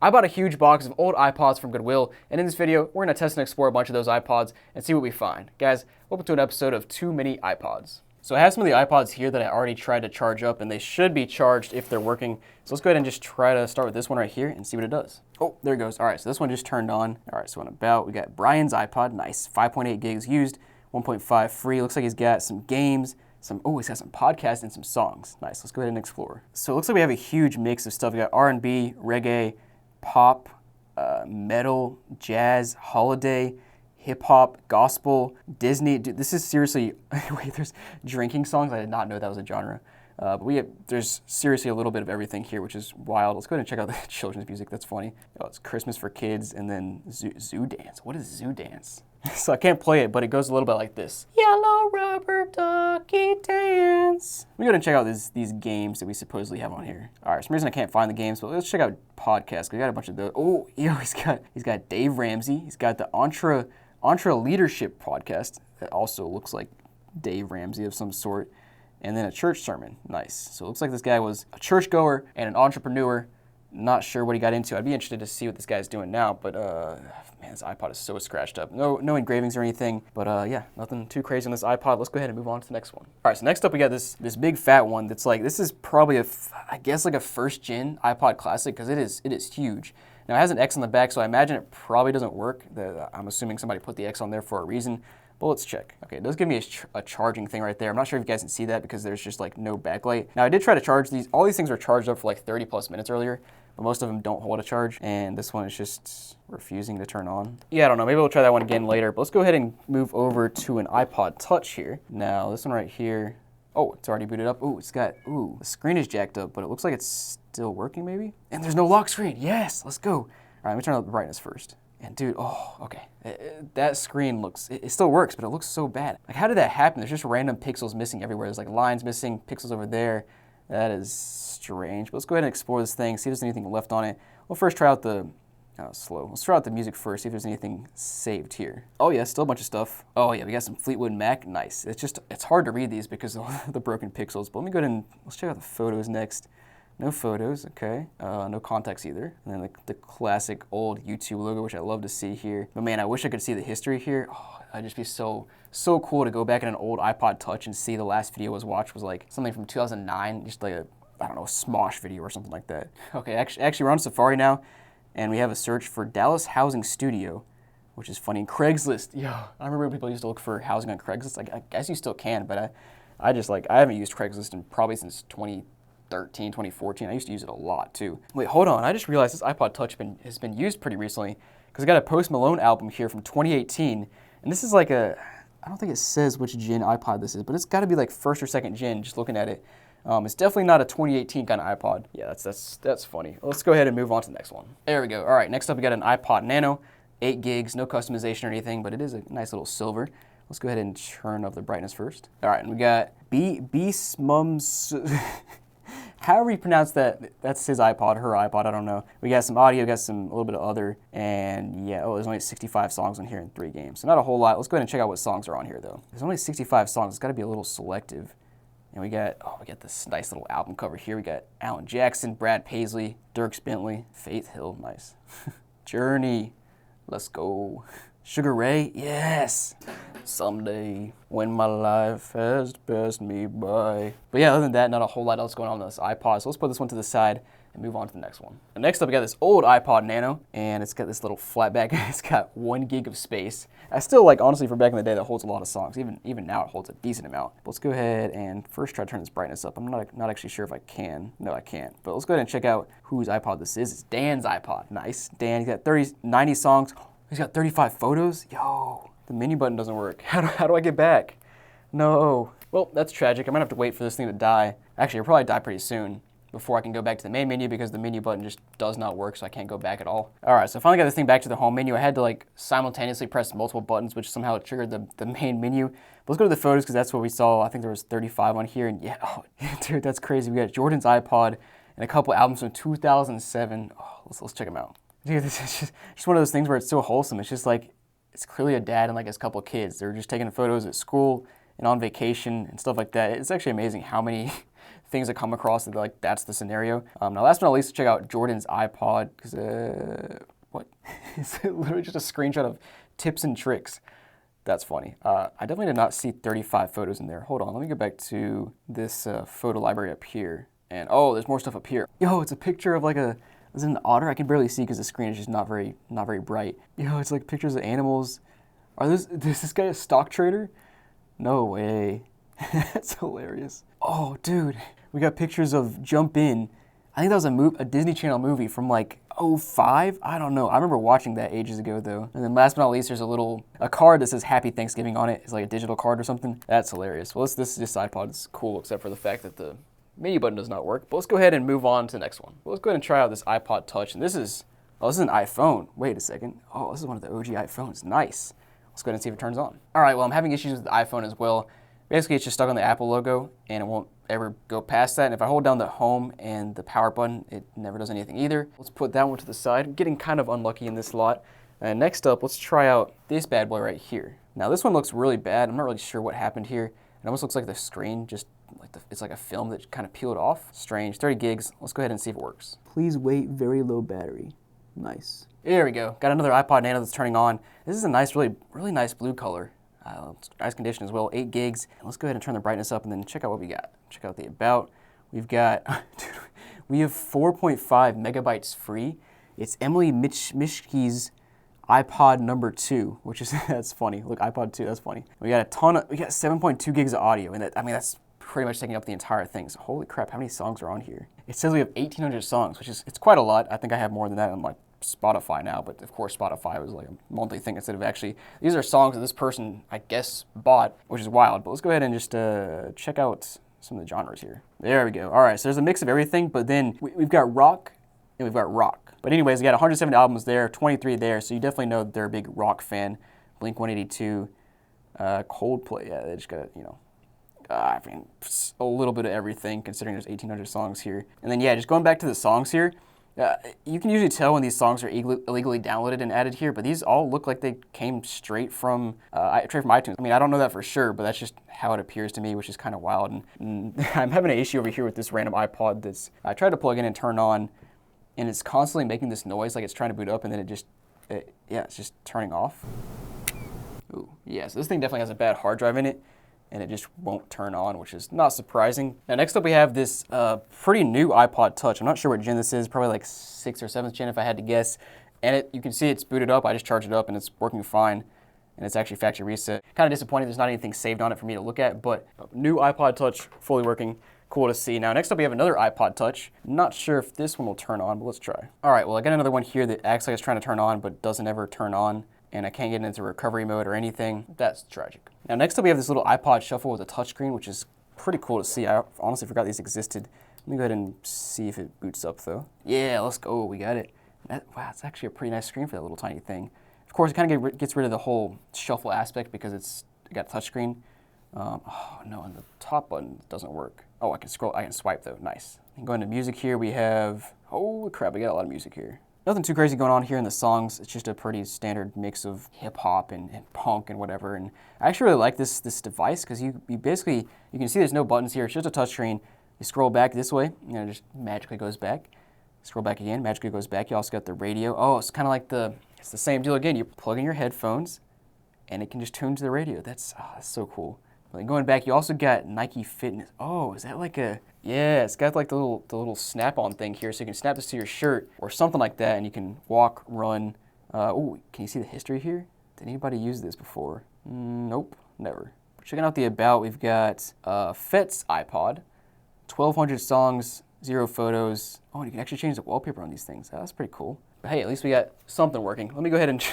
I bought a huge box of old iPods from Goodwill, and in this video, we're going to test and explore a bunch of those iPods and see what we find. Guys, welcome to an episode of Too Many Ipods. So I have some of the iPods here that I already tried to charge up, and they should be charged if they're working. So let's go ahead and just try to start with this one right here and see what it does. Oh, there it goes. All right, so this one just turned on. All right, so on about, we got Brian's iPod. Nice, 5.8 gigs used, 1.5 free. Looks like he's got some games. He's got some podcasts and some songs. Nice, let's go ahead and explore. So it looks like we have a huge mix of stuff. We got R&B, reggae, pop, metal, jazz, holiday, hip-hop, gospel, Disney. Dude, this is seriously, wait, there's drinking songs. I did not know that was a genre. But there's seriously a little bit of everything here, which is wild. Let's go ahead and check out the children's music. That's funny. Oh, it's Christmas for kids, and then Zoo Dance. What is Zoo Dance? So I can't play it, but it goes a little bit like this. Yellow rubber ducky dance. Let me go ahead and check out these games that we supposedly have on here. All right, for some reason I can't find the games, but let's check out podcasts. We got a bunch of those. Oh, yo, he's got Dave Ramsey. He's got the Entre Leadership podcast that also looks like Dave Ramsey of some sort. And then a church sermon. Nice. So it looks like this guy was a churchgoer and an entrepreneur. Not sure what he got into. I'd be interested to see what this guy's doing now, but man, this iPod is so scratched up. No engravings or anything, but yeah, nothing too crazy on this iPod. Let's go ahead and move on to the next one. All right, so next up we got this big fat one that's like, this is probably I guess like a first gen iPod Classic, because it is huge. Now it has an X on the back, so I imagine it probably doesn't work. I'm assuming somebody put the X on there for a reason. But let's check. Okay, it does give me a charging thing right there. I'm not sure if you guys can see that because there's just like no backlight. Now I did try to charge these. All these things were charged up for like 30 plus minutes earlier, but most of them don't hold a charge. And this one is just refusing to turn on. Yeah, I don't know. Maybe we'll try that one again later. But let's go ahead and move over to an iPod Touch here. Now this one right here. Oh, it's already booted up. The screen is jacked up, but it looks like it's still working maybe. And there's no lock screen. Yes, let's go. All right, let me turn up the brightness first. And dude, oh, okay. That screen it still works, but it looks so bad. Like, how did that happen? There's just random pixels missing everywhere. There's like lines missing, pixels over there. That is strange. But let's go ahead and explore this thing, see if there's anything left on it. We'll first try out let's try out the music first, see if there's anything saved here. Oh yeah, still a bunch of stuff. Oh yeah, we got some Fleetwood Mac, nice. It's hard to read these because of the broken pixels. But let me go ahead and let's check out the photos next. No photos, okay. No contacts either. And then the classic old YouTube logo, which I love to see here. But man, I wish I could see the history here. Oh, it'd just be so cool to go back in an old iPod Touch and see the last video I watched was like something from 2009, just like I don't know, a Smosh video or something like that. Okay, actually we're on Safari now, and we have a search for Dallas Housing Studio, which is funny. Craigslist, yo, I remember when people used to look for housing on Craigslist. I guess you still can, but I haven't used Craigslist in probably since 2013, 2014. I used to use it a lot too. Wait, hold on. I just realized this iPod Touch has been used pretty recently because I got a Post Malone album here from 2018. And this is like I don't think it says which gen iPod this is, but it's got to be like first or second gen just looking at it. It's definitely not a 2018 kind of iPod. Yeah, that's funny. Let's go ahead and move on to the next one. There we go. All right, next up we got an iPod Nano, 8 gigs, no customization or anything, but it is a nice little silver. Let's go ahead and turn up the brightness first. All right, and we got Smums. However you pronounce that, that's his iPod, her iPod, I don't know. We got some audio, got a little bit of other, and yeah, there's only 65 songs on here in 3 games. So not a whole lot. Let's go ahead and check out what songs are on here though. There's only 65 songs, it's gotta be a little selective. And we got this nice little album cover here. We got Alan Jackson, Brad Paisley, Dierks Bentley, Faith Hill, nice. Journey, let's go. Sugar Ray, yes. Someday when my life has passed me by. But yeah, other than that, not a whole lot else going on this iPod. So let's put this one to the side and move on to the next one. And next up, we got this old iPod Nano, and it's got this little flat back. It's got 1 gig of space. I still like, honestly, for back in the day, that holds a lot of songs. Even now, it holds a decent amount. But let's go ahead and first try to turn this brightness up. I'm not actually sure if I can. No, I can't. But let's go ahead and check out whose iPod this is. It's Dan's iPod. Nice. Dan, he's got 90 songs. He's got 35 photos. Yo, the menu button doesn't work. How do I get back? No. Well, that's tragic. I'm gonna have to wait for this thing to die. Actually, it'll probably die pretty soon before I can go back to the main menu because the menu button just does not work, so I can't go back at all. All right, so I finally got this thing back to the home menu. I had to like simultaneously press multiple buttons, which somehow triggered the main menu. But let's go to the photos because that's what we saw. I think there was 35 on here, and yeah, oh, dude, that's crazy. We got Jordan's iPod and a couple albums from 2007. Oh, let's check them out. Dude, this is just one of those things where it's so wholesome. It's just like, it's clearly a dad and like his couple kids. They're just taking photos at school and on vacation and stuff like that. It's actually amazing how many things that come across that like that's the scenario. Now last but not least, check out Jordan's iPod, because what? It's literally just a screenshot of tips and tricks. That's funny. I definitely did not see 35 photos in there. Hold on, let me go back to this photo library up here. And oh, there's more stuff up here. Yo, it's a picture of like is it an otter? I can barely see because the screen is just not very bright. Yo, it's like pictures of animals. Is this guy a stock trader? No way. That's hilarious. Oh, dude, we got pictures of Jump In. I think that was a Disney Channel movie from like '05. I don't know. I remember watching that ages ago though. And then last but not least, there's a card that says Happy Thanksgiving on it. It's like a digital card or something. That's hilarious. Well, this iPod is cool except for the fact that the menu button does not work. But let's go ahead and move on to the next one. Well, let's go ahead and try out this iPod Touch. And this is an iPhone. Wait a second. Oh, this is one of the OG iPhones. Nice. Let's go ahead and see if it turns on. All right, well, I'm having issues with the iPhone as well. Basically, it's just stuck on the Apple logo, and it won't ever go past that. And if I hold down the home and the power button, it never does anything either. Let's put that one to the side. I'm getting kind of unlucky in this lot. And next up, let's try out this bad boy right here. Now, this one looks really bad. I'm not really sure what happened here. It almost looks like the screen just like it's like a film that kind of peeled off. Strange. 30 gigs. Let's go ahead and see if it works. Please wait. Very low battery. Nice. There we go. Got another iPod Nano that's turning on. This is a nice, really nice blue color. It's nice condition as well, 8 gigs. Let's go ahead and turn the brightness up and then check out what we got. Check out the about. We've got, dude, we have 4.5 megabytes free. It's Emily Mishke's iPod number 2, which is, that's funny. Look, iPod 2, that's funny. We got 7.2 gigs of audio, and that's pretty much taking up the entire thing. So holy crap, how many songs are on here? It says we have 1,800 songs, it's quite a lot. I think I have more than that on like Spotify now, but of course Spotify was like a monthly thing instead of actually, these are songs that this person, I guess, bought, which is wild. But let's go ahead and just check out some of the genres here. There we go. All right, so there's a mix of everything, but then we've got rock and we've got rock. But anyways, we got 170 albums there, 23 there, so you definitely know they're a big rock fan. Blink-182, Coldplay, yeah, they just got, I mean, a little bit of everything considering there's 1,800 songs here. And then yeah, just going back to the songs here, you can usually tell when these songs are illegally downloaded and added here, but these all look like they came straight from iTunes. I mean, I don't know that for sure, but that's just how it appears to me, which is kind of wild. And I'm having an issue over here with this random iPod that's, I tried to plug in and turn on, and it's constantly making this noise like it's trying to boot up, and then it's just turning off. Ooh, yeah, so this thing definitely has a bad hard drive in it, and it just won't turn on, which is not surprising. Now next up we have this pretty new iPod Touch. I'm not sure what gen this is, probably like 6th or 7th gen if I had to guess. And you can see it's booted up. I just charged it up and it's working fine. And it's actually factory reset. Kind of disappointing there's not anything saved on it for me to look at, but new iPod Touch, fully working. Cool to see. Now next up we have another iPod Touch. Not sure if this one will turn on, but let's try. All right, well I got another one here that acts like it's trying to turn on, but doesn't ever turn on. And I can't get into recovery mode or anything. That's tragic. Now next up we have this little iPod Shuffle with a touchscreen, which is pretty cool to see. I honestly forgot these existed. Let me go ahead and see if it boots up though. Yeah, let's go, we got it. Wow, it's actually a pretty nice screen for that little tiny thing. Of course, it kind of gets rid of the whole shuffle aspect because it's got a touchscreen. Oh no, and the top button doesn't work. Oh, I can swipe though, nice. And going to music here, we have, holy crap, we got a lot of music here. Nothing too crazy going on here in the songs. It's just a pretty standard mix of hip hop and punk and whatever. And I actually really like this device because you basically, you can see there's no buttons here. It's just a touchscreen. You scroll back this way, and it just magically goes back. Scroll back again, magically goes back. You also got the radio. Oh, it's kind of like it's the same deal again. You plug in your headphones, and it can just tune to the radio. That's so cool. But going back, you also got Nike Fitness. Oh, is that like a, yeah, it's got like the little snap-on thing here, so you can snap this to your shirt or something like that, and you can walk, run. Oh, can you see the history here? Did anybody use this before? Nope, never. Checking out the about, we've got Fet's iPod, 1,200 songs, 0 photos. Oh, and you can actually change the wallpaper on these things. That's pretty cool. But hey, at least we got something working. Let me go ahead and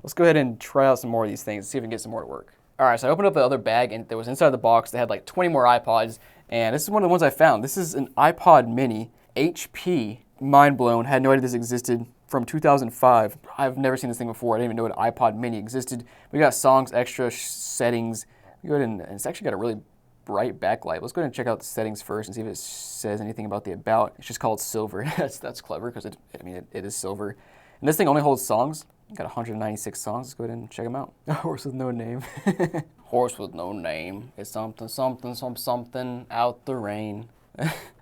let's go ahead and try out some more of these things and see if we can get some more to work. All right, so I opened up the other bag, and that was inside the box. They had like 20 more iPods, and this is one of the ones I found. This is an iPod Mini, HP. Mind blown, had no idea this existed, from 2005. I've never seen this thing before. I didn't even know an iPod Mini existed. We got songs, extra settings. We go ahead and it's actually got a really bright backlight. Let's go ahead and check out the settings first and see if it says anything about the about. It's just called silver. that's clever because it is silver. And this thing only holds songs. Got 196 songs. Let's go ahead and check them out. Horse with no name. Horse with no name. It's something out the rain.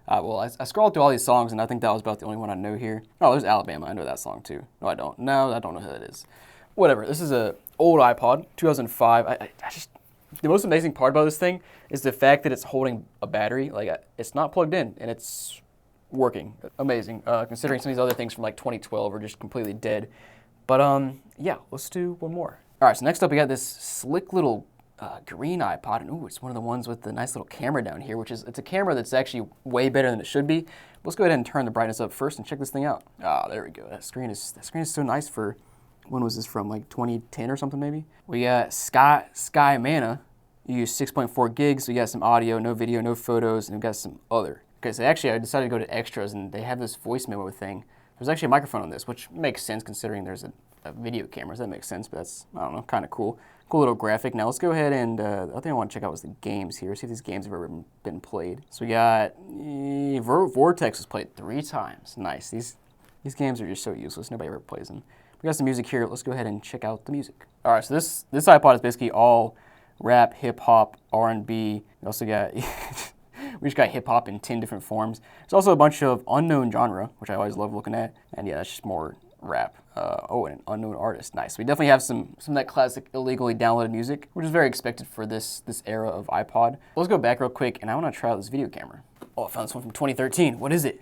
Well, I scrolled through all these songs, and I think that was about the only one I know here. Oh, there's Alabama. I know that song, too. No, I don't. No, I don't know who that is. Whatever. This is a old iPod, 2005. I just... The most amazing part about this thing is the fact that it's holding a battery. Like, it's not plugged in, and it's working. Amazing. Considering some of these other things from, like, 2012 are just completely dead. But, yeah, let's do one more. All right, so next up we got this slick little green iPod, and ooh, it's one of the ones with the nice little camera down here, it's a camera that's actually way better than it should be. Let's go ahead and turn the brightness up first and check this thing out. Ah, there we go. That screen is so nice for, when was this from, like 2010 or something maybe? We got Sky Mana. You use 6.4 gigs, so you got some audio, no video, no photos, and we've got some other. Okay, so actually I decided to go to extras, and they have this voice memo thing. There's actually a microphone on this, which makes sense considering there's a video camera, so that makes sense, but that's, I don't know, kind of cool. Cool little graphic. Now let's go ahead and, the other thing I want to check out was the games here, see if these games have ever been played. So we got, Vortex was played 3 times. Nice. These games are just so useless, nobody ever plays them. We got some music here, let's go ahead and check out the music. All right, so this iPod is basically all rap, hip hop, R&B. We also got, we just got hip hop in 10 different forms. There's also a bunch of unknown genre, which I always love looking at, and yeah, that's just more rap. Oh, and an unknown artist. Nice. We definitely have some of that classic illegally downloaded music, which is very expected for this era of iPod. Let's go back real quick, and I want to try out this video camera. Oh, I found this one from 2013. What is it?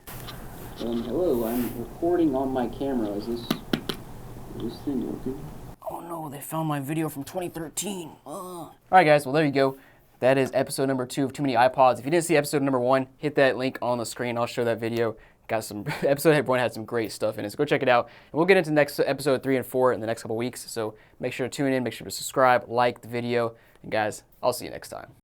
Hello, I'm recording on my camera. Is this thing working? Oh no, they found my video from 2013. All right, guys. Well, there you go. That is episode number 2 of Too Many Ipods. If you didn't see episode number 1, hit that link on the screen. I'll show that video. Got some episode 1 had some great stuff in it, so go check it out. And we'll get into next episode 3 and 4 in the next couple weeks. So make sure to tune in, make sure to subscribe, like the video, and guys, I'll see you next time.